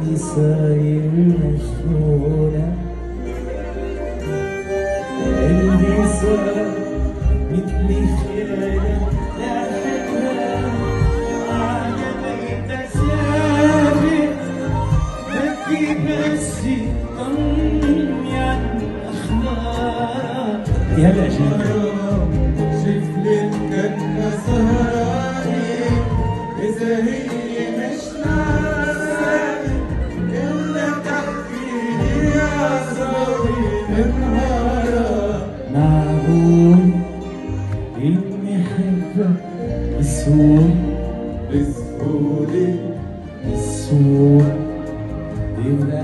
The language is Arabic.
اللي صاير مجنونة، اللي صار مثلي خيالة لاحقها على بيت ثابت بكي بس يطمني عن أخبار. يلا شوف لك مساري إذا هي مش ناسي إلا تحكيلي يا صاحبي نهارا. معقول إني أحبك بسهولة بسهولة بسهولة يبقى